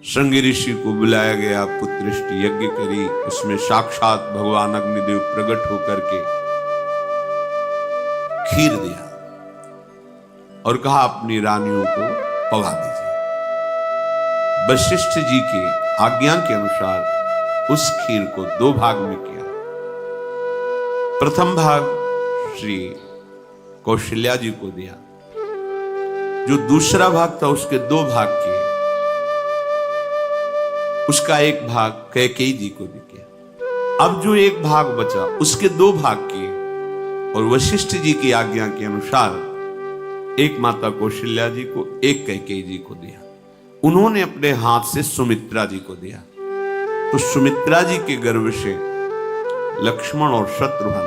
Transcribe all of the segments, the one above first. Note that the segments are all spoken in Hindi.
श्रृंगी ऋषि को बुलाया गया, पुत्रष्टि यज्ञ करी, उसमें साक्षात भगवान अग्निदेव प्रकट होकर के खीर दिया और कहा अपनी रानियों को पवा दीजिए। वशिष्ठ जी की आज्ञा के अनुसार उस खीर को 2 भाग में किया। प्रथम भाग श्री कौशल्या जी को दिया, जो दूसरा भाग था उसके 2 भाग किए, उसका 1 भाग कैकेयी जी को भी किया। अब जो 1 भाग बचा उसके 2 भाग किए और वशिष्ठ जी की आज्ञा के अनुसार 1 माता कौशल्या जी को, 1 कैकेयी जी को दिया। उन्होंने अपने हाथ से सुमित्रा जी को दिया। तो सुमित्रा जी के गर्भ से लक्ष्मण और शत्रुघ्न,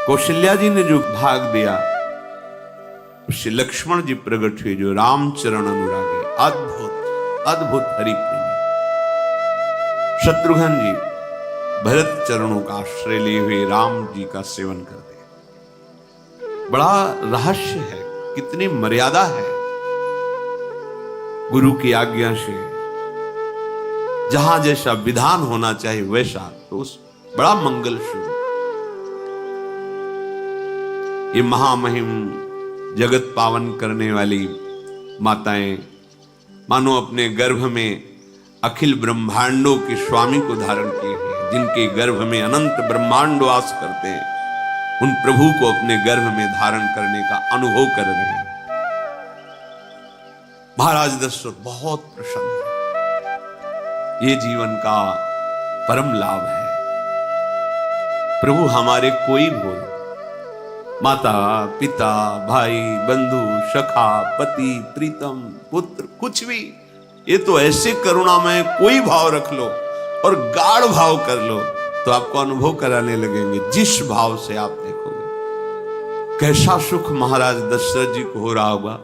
कौशल्या जी ने जो भाग दिया उससे लक्ष्मण जी प्रकट हुए, जो रामचरण अनुरागी, अद्भुत अद्भुत हरि प्रेमी। शत्रुघ्न जी भरत चरणों का आश्रय लिए हुए राम जी का सेवन करते। बड़ा रहस्य है, कितनी मर्यादा है। गुरु की आज्ञा से जहां जैसा विधान होना चाहिए वैसा, तो उस बड़ा मंगल शुरू। ये महामहिम जगत पावन करने वाली माताएं मानो अपने गर्भ में अखिल ब्रह्मांडों के स्वामी को धारण किए हैं, जिनके गर्भ में अनंत ब्रह्मांड वास करते हैं, उन प्रभु को अपने गर्भ में धारण करने का अनुभव कर रहे हैं। महाराज दशरथ बहुत प्रसन्न है। ये जीवन का परम लाभ है। प्रभु हमारे कोई भूल, माता पिता भाई बंधु सखा पति प्रीतम पुत्र कुछ भी, ये तो ऐसे करुणामय कोई भाव रख लो और गाढ़ भाव कर लो तो आपको अनुभव कराने लगेंगे। जिस भाव से आप देखोगे कैसा सुख महाराज दशरथ जी को हो रहा होगा,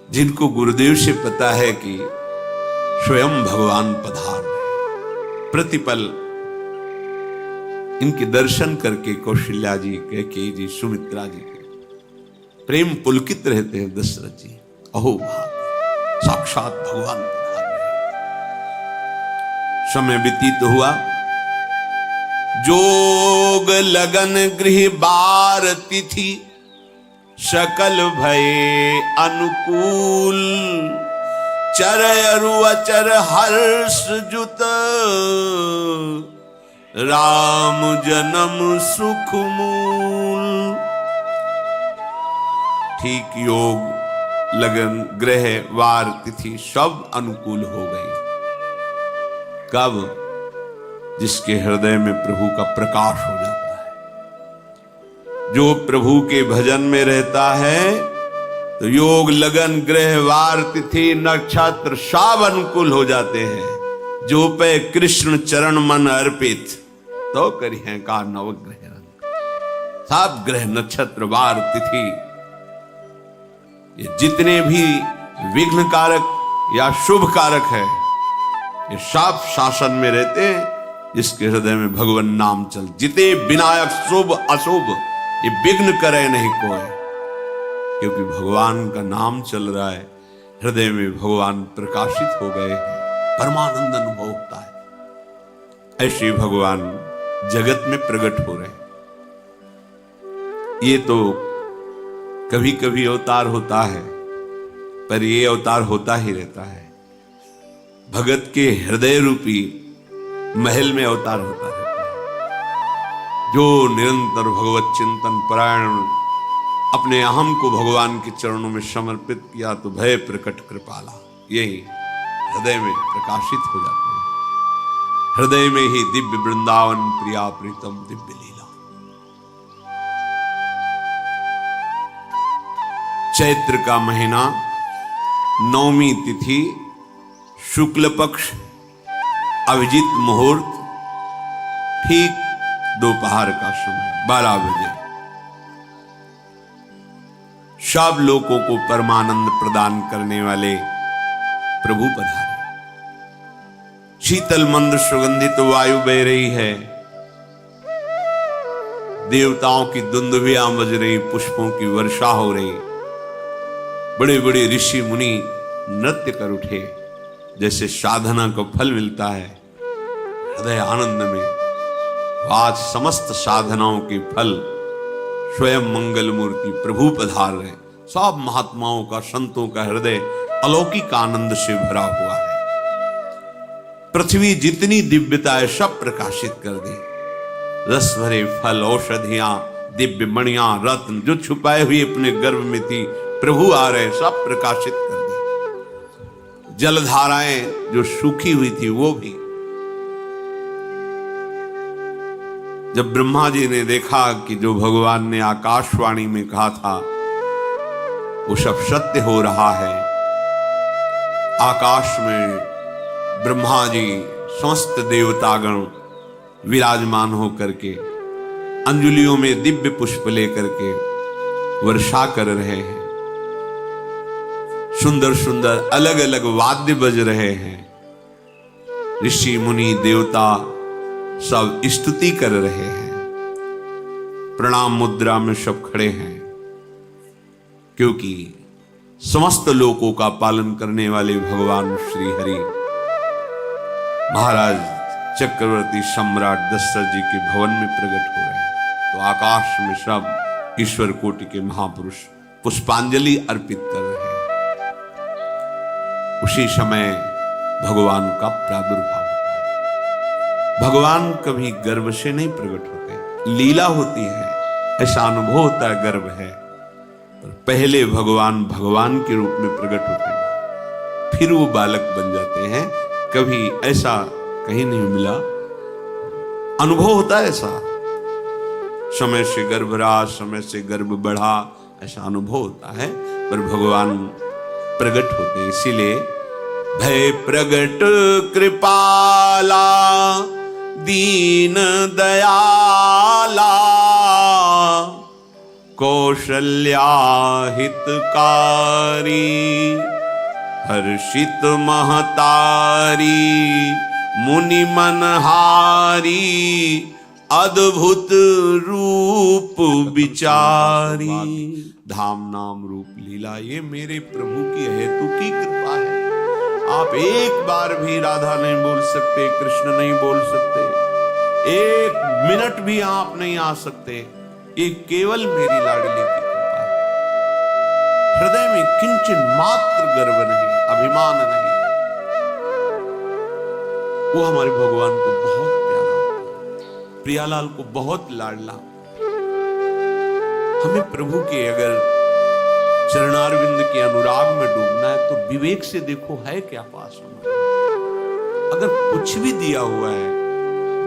जिनको गुरुदेव से पता है कि स्वयं भगवान पधार रहे। प्रतिपल इनके दर्शन करके कौशल्या जी, कैकेयी जी, सुमित्रा जी के प्रेम पुलकित रहते हैं। दशरथ जी अहो भाग, साक्षात भगवान पधार रहे। समय व्यतीत हुआ, जोग लगन गृह बार तिथि, सकल भये अनुकूल, चर अरु अचर हर्ष जुत, राम जन्म सुख मूल। ठीक योग लगन ग्रह वार तिथि सब अनुकूल हो गई। कब? जिसके हृदय में प्रभु का प्रकाश हो जाता है। जो प्रभु के भजन में रहता है तो योग लगन ग्रह वार तिथि नक्षत्र सब अनुकूल हो जाते हैं। जो पे कृष्ण चरण मन अर्पित, तो करी है का नवग्रह रंग। सब ग्रह नक्षत्र वार तिथि, ये जितने भी विघ्न कारक या शुभ कारक है, ये सब शासन में रहते हैं। जिसके हृदय में भगवान नाम चल, जिते विनायक शुभ अशुभ, ये विघ्न करे नहीं कोई, क्योंकि भगवान का नाम चल रहा है। हृदय में भगवान प्रकाशित हो गए हैं, परमानंद अनुभव होता है। ऐसे भगवान जगत में प्रकट हो रहे हैं। ये तो कभी कभी अवतार होता है, पर ये अवतार होता ही रहता है। भगत के हृदय रूपी महल में अवतार होता रहता है। जो निरंतर भगवत चिंतन परायण अपने अहम को भगवान के चरणों में समर्पित किया, तो भय प्रकट कृपाला यही हृदय में प्रकाशित हो जाते हैं। हृदय में ही दिव्य वृंदावन प्रिया प्रीतम दिव्य लीला। चैत्र का महीना, नवमी तिथि, शुक्ल पक्ष, अभिजीत मुहूर्त, ठीक दोपहर का समय 12 बजे। सब लोगों को परमानंद प्रदान करने वाले प्रभु पधारे। शीतल मंद सुगंधित वायु बह रही है, देवताओं की दुंदुभियां बज रही, पुष्पों की वर्षा हो रही। बड़े बड़े ऋषि मुनि नृत्य कर उठे, जैसे साधना को फल मिलता है हृदय आनंद में। आज समस्त साधनाओं के फल स्वयं मंगल मूर्ति प्रभु पधार रहे। सब महात्माओं का, संतों का हृदय अलौकिक आनंद से भरा हुआ है। पृथ्वी जितनी दिव्यता है सब प्रकाशित कर दी। रस भरे फल, औषधियां, दिव्य मणियां, रत्न जो छुपाए हुए अपने गर्भ में थी, प्रभु आ रहे, सब प्रकाशित कर दी। जलधाराएं जो सूखी हुई थी वो भी। जब ब्रह्मा जी ने देखा कि जो भगवान ने आकाशवाणी में कहा था वो सब सत्य हो रहा है, आकाश में ब्रह्मा जी समस्त देवतागण विराजमान होकर के अंजलियों में दिव्य पुष्प लेकर के वर्षा कर रहे हैं। सुंदर सुंदर अलग अलग वाद्य बज रहे हैं। ऋषि मुनि देवता सब स्तुति कर रहे हैं। प्रणाम मुद्रा में सब खड़े हैं, क्योंकि समस्त लोकों का पालन करने वाले भगवान श्री हरि महाराज चक्रवर्ती सम्राट दशरथ जी के भवन में प्रकट हो रहे हैं। तो आकाश में सब ईश्वर कोटि के महापुरुष पुष्पांजलि अर्पित कर रहे हैं। उसी समय भगवान का प्रादुर्भाव होता है। भगवान कभी गर्भ से नहीं प्रकट होते, लीला होती है, ऐसा अनुभव होता है गर्भ है। पहले भगवान भगवान के रूप में प्रकट होते हैं, फिर वो बालक बन जाते हैं। कभी ऐसा कहीं नहीं मिला, अनुभव होता है ऐसा। समय से गर्भ रहा, समय से गर्भ बढ़ा, ऐसा अनुभव होता है। पर भगवान प्रकट होते हैं, इसीलिए भय प्रगट कृपाला दीन दयाला कौशल्या हितकारी हर्षित महतारी मुनि मनहारी अद्भुत रूप विचारी। धाम नाम रूप लीला, ये मेरे प्रभु की हेतु की कृपा है। आप एक बार भी राधा नहीं बोल सकते, कृष्ण नहीं बोल सकते, एक मिनट भी आप नहीं आ सकते, ये केवल मेरी लाडली की कृपा है। हृदय में किंचन मात्र गर्व नहीं, अभिमान नहीं। वो हमारे भगवान को बहुत प्यारा होता है, प्रियालाल को बहुत लाडला। हमें प्रभु के अगर चरणारविंद के अनुराग में डूबना है तो विवेक से देखो है क्या पास में। अगर कुछ भी दिया हुआ है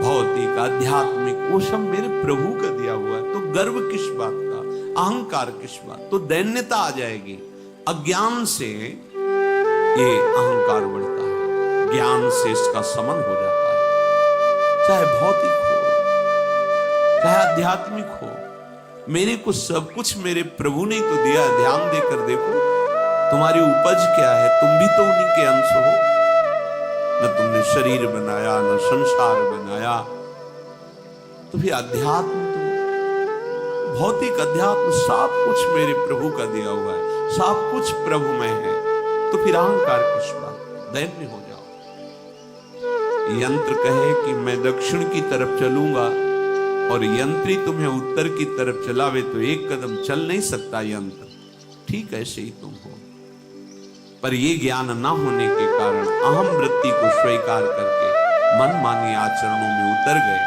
भौतिक आध्यात्मिक, वो सब मेरे प्रभु का दिया हुआ है, तो गर्व किस बात का, अहंकार किस बात, तो दैन्यता आ जाएगी। अज्ञान से ये अहंकार बढ़ता है, ज्ञान से इसका समन हो जाता है। चाहे भौतिक हो चाहे आध्यात्मिक हो, मेरे को सब कुछ मेरे प्रभु ने तो दिया। ध्यान देकर देखो तुम्हारी उपज क्या है, तुम भी तो उन्हीं के अंश हो। न तुमने शरीर बनाया, न संसार बनाया, तो फिर अध्यात्म तो भौतिक अध्यात्म सब कुछ मेरे प्रभु का दिया हुआ है, सब कुछ प्रभु में है। तो फिर अहंकार किस बात, दैन्य हो जाओ। यंत्र कहे कि मैं दक्षिण की तरफ चलूंगा और यंत्री तुम्हें उत्तर की तरफ चलावे तो एक कदम चल नहीं सकता यंत्र। ठीक ऐसे ही तुम हो। पर ये ज्ञान न होने के कारण अहम वृत्ति को स्वीकार करके मनमानी आचरणों में उतर गए।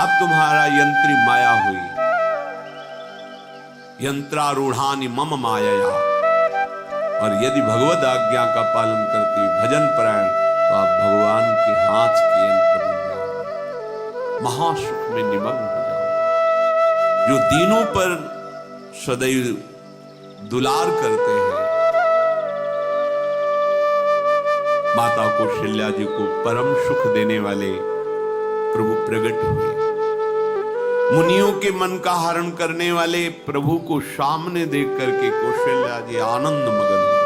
अब तुम्हारा यंत्री माया हुई, यंत्रारूढ़ानि मम मायया। और यदि भगवद आज्ञा का पालन करते भजन परायण, तो आप भगवान के हाथ के यंत्र बन जाओगे, महासुख में निमग्न हो जाओगे। जो दीनों पर सदैव दुलार करते हैं, माता कौशल्या जी को परम सुख देने वाले प्रभु प्रकट हुए। मुनियों के मन का हरण करने वाले प्रभु को सामने देख करके कौशल्या जी आनंद मगन हुए।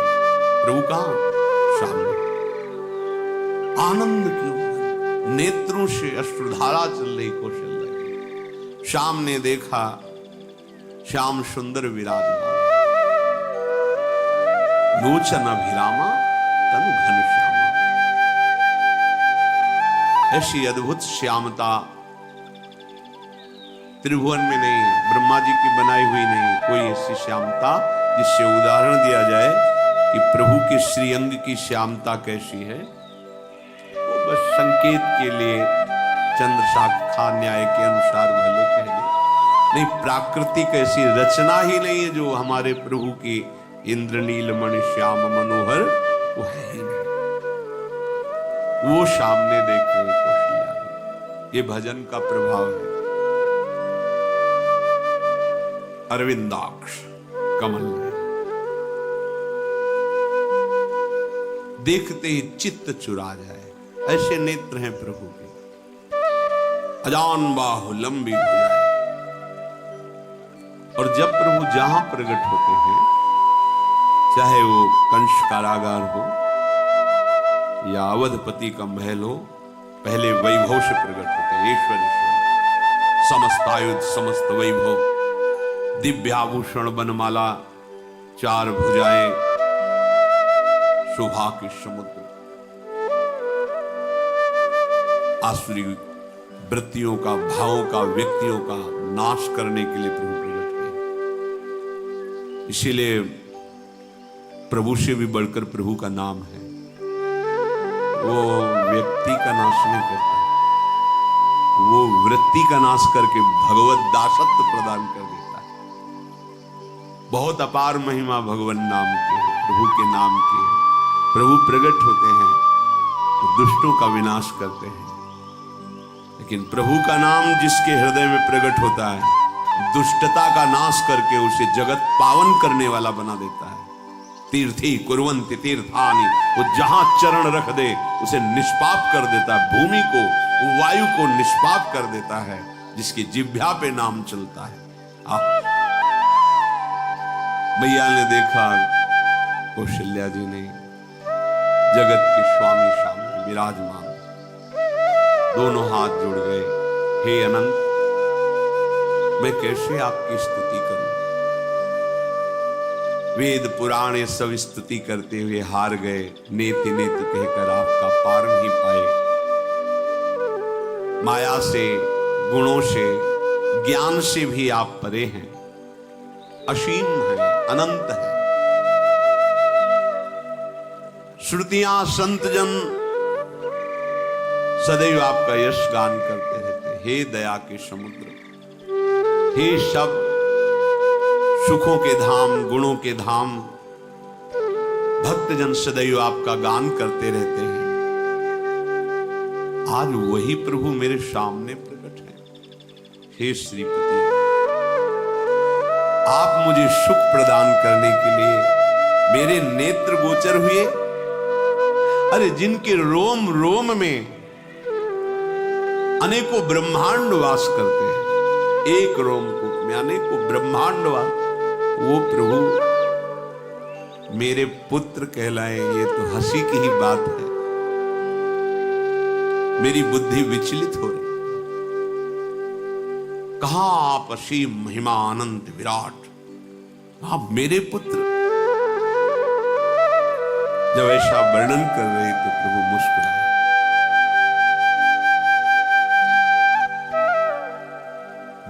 प्रभु कहां? सामने। आनंद क्यों? नेत्रों से अश्रुधारा चल रही कौशल्या। सामने देखा श्याम सुंदर विराजमान, लोचन अभिरामा तनु घनश्यामा। ऐसी अद्भुत श्यामता त्रिभुवन में नहीं, ब्रह्मा जी की बनाई हुई नहीं कोई ऐसी श्यामता जिससे उदाहरण दिया जाए कि प्रभु के श्रीअंग की श्यामता कैसी है। वो बस संकेत के लिए चंद्र शाखा न्याय के अनुसार भले कह ले, नहीं प्राकृतिक ऐसी रचना ही नहीं है जो हमारे प्रभु की इंद्रनीलमणि श्याम मनोहर वो है ही नहीं। वो सामने देख रहे कौशल्या, ये भजन का प्रभाव है। अरविंदाक्ष कमल देखते ही चित्त चुरा जाए, ऐसे नेत्र हैं प्रभु के। अजान बाहु लंबी भुजाएं, और जब प्रभु जहां प्रकट होते हैं, चाहे वो कंस कारागार हो या अवधपति का महल हो, पहले वैभव से प्रकट होते हैं। ऐश्वर्य समस्त आयुध समस्त वैभव, दिव्याभूषण बनमाला, चार भुजाएं, शोभा के समुद्र, आसुरी वृत्तियों का, भावों का, व्यक्तियों का नाश करने के लिए प्रभु प्रकट हुए। इसीलिए प्रभु से भी बढ़कर प्रभु का नाम है। वो व्यक्ति का नाश नहीं करता, वो वृत्ति का नाश करके भगवत दासत्व प्रदान कर देता है। बहुत अपार महिमा भगवान नाम के, प्रभु के नाम के। प्रभु प्रकट होते हैं तो दुष्टों का विनाश करते हैं, लेकिन प्रभु का नाम जिसके हृदय में प्रकट होता है, दुष्टता का नाश करके उसे जगत पावन करने वाला बना देता है। तीर्थी कुर्वन्ति तीर्थानि, वो जहां चरण रख दे उसे निष्पाप कर देता है। भूमि को, वायु को निष्पाप कर देता है, जिसकी जिह्वा पे नाम चलता है। मैया ने देखा कौशल्या जी ने जगत के स्वामी सामने विराजमान, दोनों हाथ जुड़ गए। हे अनंत, मैं कैसे आपकी स्तुति करूं? वेद पुराण सब स्तुति करते हुए हार गए। नेति नेति कहकर आपका पार नहीं पाए। माया से, गुणों से, ज्ञान से भी आप परे हैं, असीम हैं, अनंत हैं। श्रुतियां संतजन सदैव आपका यश गान करते रहते। हे दया के समुद्र, हे शब्द, सुखों के धाम, गुणों के धाम, भक्तजन सदैव आपका गान करते रहते हैं। आज वही प्रभु मेरे सामने प्रकट है। हे श्रीपति, आप मुझे सुख प्रदान करने के लिए मेरे नेत्र गोचर हुए। अरे जिनके रोम रोम में अनेकों ब्रह्मांड वास करते हैं, एक रोमकूप में अनेकों ब्रह्मांड वास, वो प्रभु मेरे पुत्र कहलाए, ये तो हंसी की ही बात है। मेरी बुद्धि विचलित हो रही। कहां आप असीम महिमा अनंत विराट, आप मेरे पुत्र। जब ऐसा वर्णन कर रहे तो प्रभु मुस्कुराए।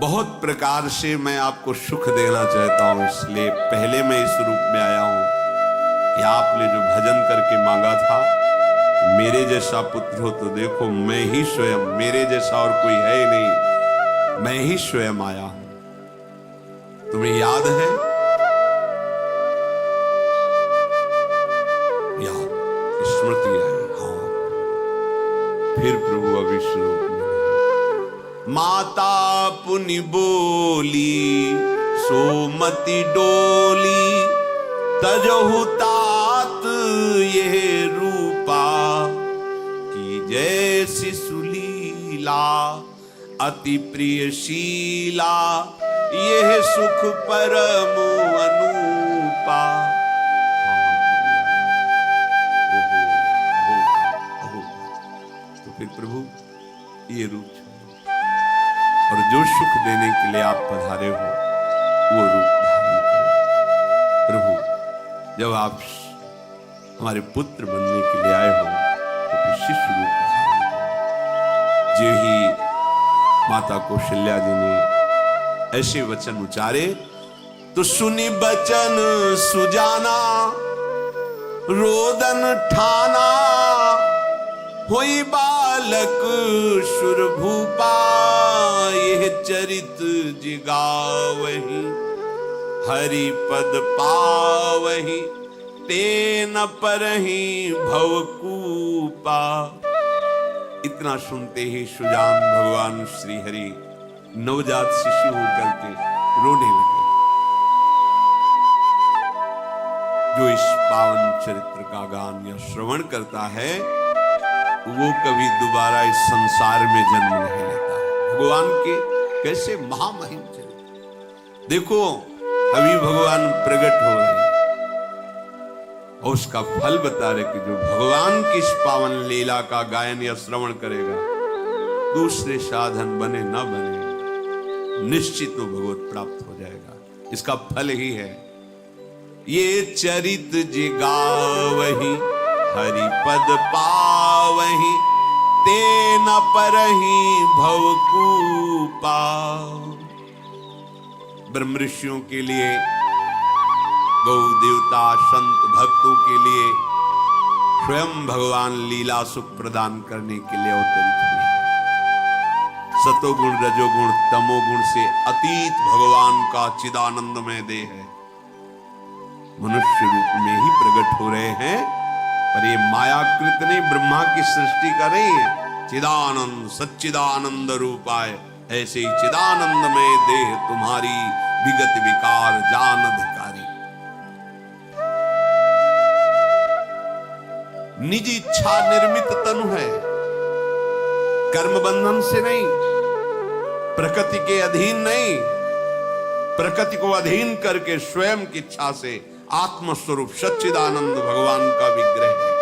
बहुत प्रकार से मैं आपको सुख देना चाहता हूं, इसलिए पहले मैं इस रूप में आया हूं कि आपने जो भजन करके मांगा था, मेरे जैसा पुत्र हो तो देखो मैं ही स्वयं, मेरे जैसा और कोई है ही नहीं, मैं ही स्वयं आया हूं। तुम्हें याद है? याद, स्मृति आई। हाँ, फिर प्रभु अभिषेक में माता पुनि बोली सोमति डोली, तजहु तात ये रूपा, की जैसी सुलीला अति प्रियशीला, यह सुख परम अनूपा। तो फिर प्रभु ये रूप और जो सुख देने के लिए आप पधारे हो वो रूप धारण करो। प्रभु, जब आप हमारे पुत्र बनने के लिए आए हो तो शिष्य रूप धारण करो। जो ही माता कौशल्या जी ने ऐसे वचन उचारे तो सुनी बचन सुजाना, रोदन ठाना, होई बालक सुरभूपा, यह चरित जिगावहि, हरि पद पावहि, तेन परहि भवकूपा। इतना सुनते ही सुजान भगवान श्री हरि नवजात शिशु होकर के रोने लगे। जो इस पावन चरित्र का गान या श्रवण करता है वो कभी दोबारा इस संसार में जन्म नहीं लेता। भगवान के कैसे महामहिम चरित्र देखो, अभी भगवान प्रकट हो रहे हैं और उसका फल बता रहे कि जो भगवान की इस पावन लीला का गायन या श्रवण करेगा, दूसरे साधन बने न बने, निश्चित तो भगवत प्राप्त हो जाएगा। इसका फल ही है ये चरित जिगावहि, हरि पद पावहि, तेन परहि भवकूपा। ब्रह्म ऋषियों के लिए, गौ देवता संत भक्तों के लिए स्वयं भगवान लीला सुख प्रदान करने के लिए अवतरित हुए। सतोगुण रजोगुण तमोगुण से अतीत भगवान का चिदानंदमय देह है, मनुष्य रूप में ही प्रकट हो रहे हैं। पर ये मायाकृत नहीं, ब्रह्मा की सृष्टि का नहीं है। चिदानंद सच्चिदानंद रूपाय, ऐसे ही चिदानंदमय देह तुम्हारी, विगत विकार जान अधिकारी। निज इच्छा निर्मित तनु है, कर्म बंधन से नहीं, प्रकृति के अधीन नहीं, प्रकृति को अधीन करके स्वयं की इच्छा से आत्मस्वरूप सच्चिदानंद भगवान का विग्रह है।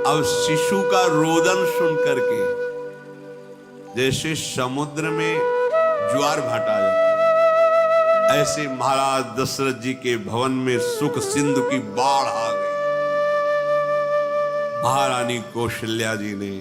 अब शिशु का रोदन सुन करके जैसे समुद्र में ज्वार भाटा जाता है, ऐसे महाराज दशरथ जी के भवन में सुख सिंधु की बाढ़ आ गई। महारानी कौशल्या जी ने